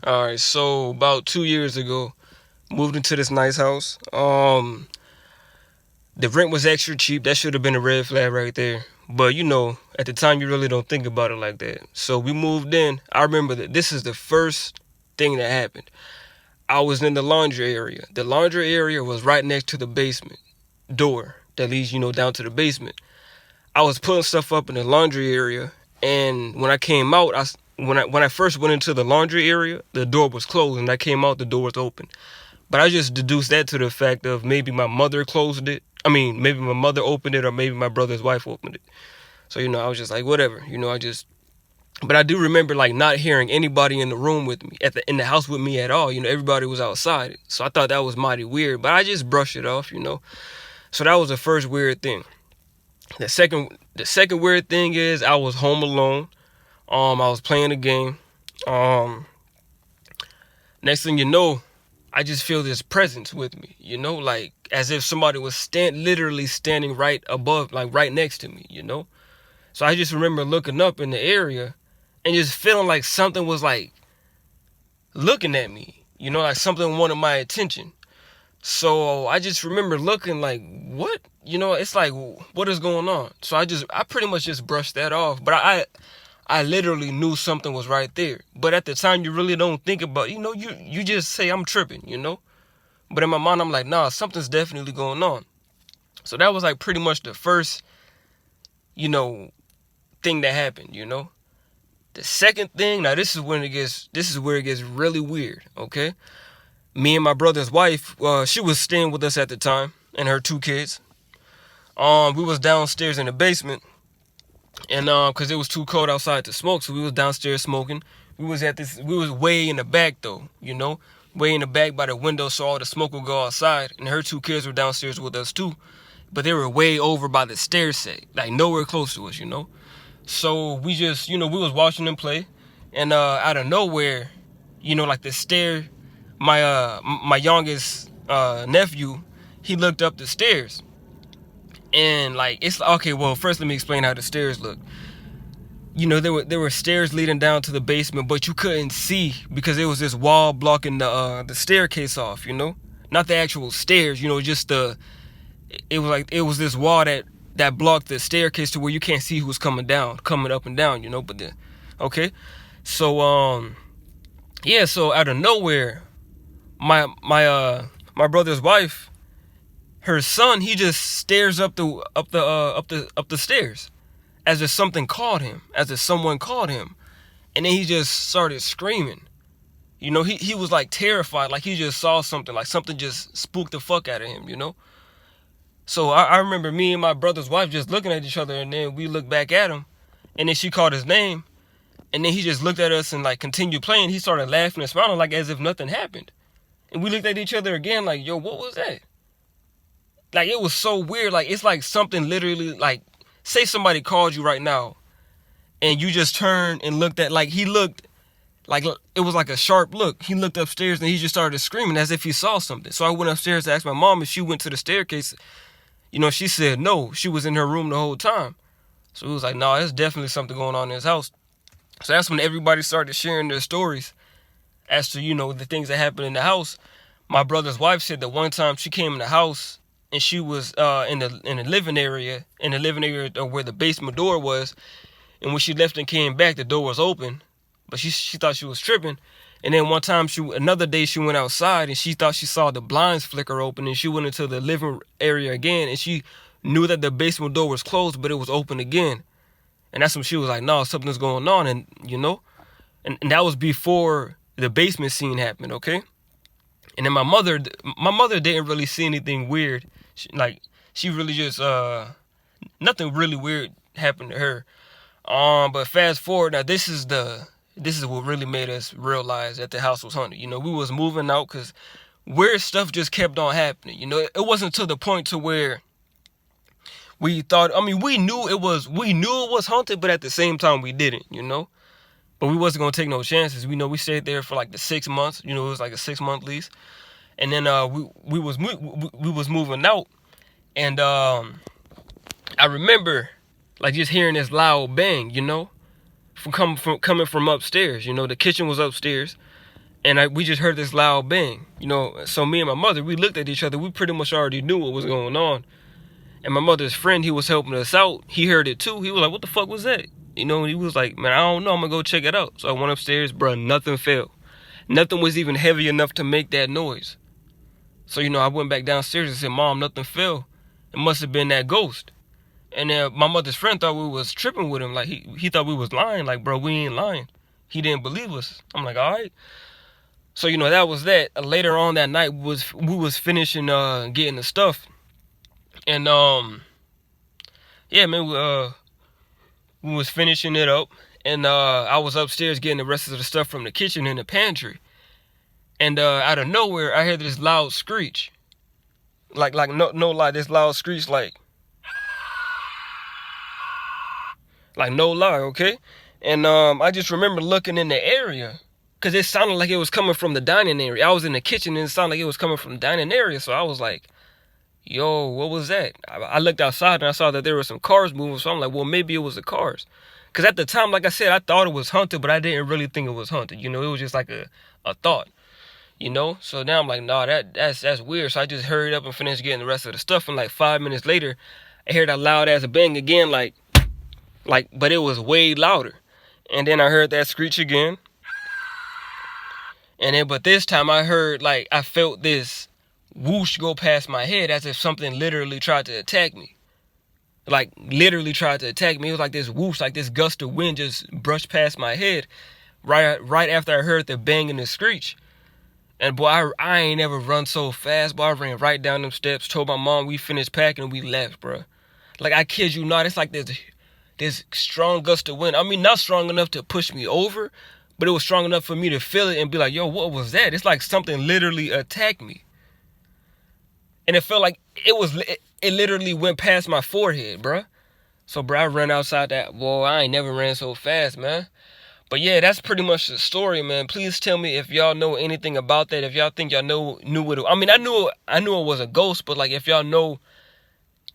All right, so about 2 years ago, moved into this nice house. The rent was extra cheap. That should have been a red flag right there. But at the time, you really don't think about it like that. So we moved in. I remember that this is the first thing that happened. I was in the laundry area. The laundry area was right next to the basement door that leads, down to the basement. I was putting stuff up in the laundry area, and when I came out, when I first went into the laundry area, the door was closed, and I came out, the door was open. But I just deduced that to the fact of maybe my mother closed it. I mean, maybe my mother opened it, or maybe my brother's wife opened it. So I was just like, whatever. But I do remember like not hearing anybody in the room with me, in the house with me at all. Everybody was outside, so I thought that was mighty weird. But I just brushed it off. So that was the first weird thing. The second weird thing is I was home alone. I was playing a game. Um, Next thing you know, I just feel this presence with me. Like as if somebody was literally standing right above, like right next to me. So I just remember looking up in the area and just feeling like something was like looking at me. Like something wanted my attention. So I just remember looking like, what? It's like, what is going on? So I pretty much just brushed that off. But I literally knew something was right there. But at the time, you really don't think about, you just say, I'm tripping. But in my mind, I'm like, nah, something's definitely going on. So that was like pretty much the first, you know, thing that happened. The second thing, now this is where it gets really weird, okay? Me and my brother's wife, she was staying with us at the time, and her two kids. We was downstairs in the basement, and cause it was too cold outside to smoke, so we was downstairs smoking. We was way in the back though, way in the back by the window, so all the smoke would go outside. And her two kids were downstairs with us too, but they were way over by the stair set, like nowhere close to us. So we just, we was watching them play, and out of nowhere, like the stair, my youngest nephew, he looked up the stairs, and like it's okay. Well, first let me explain how the stairs look. There were stairs leading down to the basement, but you couldn't see because there was this wall blocking the staircase off. Not the actual stairs. Just it was this wall that blocked the staircase to where you can't see who's coming up and down. But then, okay, so yeah, so out of nowhere, my brother's wife, her son, he just stares up the stairs, as if something called him, as if someone called him, and then he just started screaming. He was like terrified, like he just saw something, like something just spooked the fuck out of him. So I remember me and my brother's wife just looking at each other, and then we looked back at him, and then she called his name, and then he just looked at us and like continued playing. He started laughing and smiling like as if nothing happened. And we looked at each other again like, yo, what was that? Like it was so weird. Like it's like something literally, like say somebody called you right now and you just turned and looked at, like he looked like it was like a sharp look. He looked upstairs and he just started screaming as if he saw something. So I went upstairs to ask my mom if she went to the staircase. She said no, she was in her room the whole time. So it was like, no, there's definitely something going on in this house. So that's when everybody started sharing their stories as to, the things that happened in the house. My brother's wife said that one time she came in the house and she was in the living area, where the basement door was. And when she left and came back, the door was open, but she thought she was tripping. And then one time, another day she went outside and she thought she saw the blinds flicker open, and she went into the living area again, and she knew that the basement door was closed, but it was open again. And that's when she was like, no, something's going on. And and that was before the basement scene happened, okay? And then my mother didn't really see anything weird. She really just nothing really weird happened to her. But fast forward, now this is what really made us realize that the house was haunted. We was moving out because weird stuff just kept on happening. It wasn't to the point to where we thought. I mean, we knew it was haunted, but at the same time we didn't. But we wasn't gonna take no chances. We stayed there for like the 6 months. It was like a 6-month lease, and then we was moving out, and I remember like just hearing this loud bang, from coming from upstairs. The kitchen was upstairs, and we just heard this loud bang. So me and my mother, we looked at each other. We pretty much already knew what was going on. And my mother's friend, he was helping us out. He heard it too. He was like, "What the fuck was that?" And he was like, "Man, I don't know. I'm gonna go check it out." So I went upstairs, bro. Nothing fell. Nothing was even heavy enough to make that noise. So I went back downstairs and said, "Mom, nothing fell. It must have been that ghost." And then my mother's friend thought we was tripping with him. Like he thought we was lying. Like, bro, we ain't lying. He didn't believe us. I'm like, all right. So that was that. Later on that night, we was finishing getting the stuff, and yeah, man, we was finishing it up, and I was upstairs getting the rest of the stuff from the kitchen in the pantry, and out of nowhere I heard this loud screech, like no lie, this loud screech, like no lie, okay, and I just remember looking in the area, cause it sounded like it was coming from the dining area. I was in the kitchen and it sounded like it was coming from the dining area, so I was like, yo, what was that? I looked outside and I saw that there were some cars moving, so I'm like, well, maybe it was the cars. Because at the time, like I said, I thought it was haunted, but I didn't really think it was haunted. It was just like a thought, So now I'm like, nah, that's weird. So I just hurried up and finished getting the rest of the stuff. And like 5 minutes later, I heard that loud ass bang again, but it was way louder. And then I heard that screech again. But this time I heard, I felt this whoosh go past my head as if something literally tried to attack me. Literally tried to attack me. It was like this whoosh, like this gust of wind just brushed past my head right after I heard the bang and the screech. And boy, I ain't ever run so fast, boy. I ran right down them steps, told my mom we finished packing and we left, bro. I kid you not, it's like this strong gust of wind. I mean, not strong enough to push me over, but it was strong enough for me to feel it and be like, yo, what was that? It's like something literally attacked me. And it felt like it literally went past my forehead, bruh. So, bruh, I ran outside that. Boy, I ain't never ran so fast, man. But yeah, that's pretty much the story, man. Please tell me if y'all know anything about that. If y'all think y'all knew what I mean, I knew it was a ghost, but if y'all know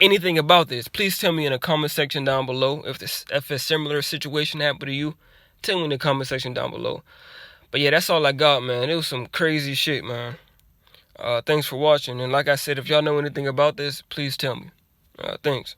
anything about this, please tell me in the comment section down below. If a similar situation happened to you, tell me in the comment section down below. But yeah, that's all I got, man. It was some crazy shit, man. Thanks for watching. And like I said, if y'all know anything about this, please tell me. Thanks.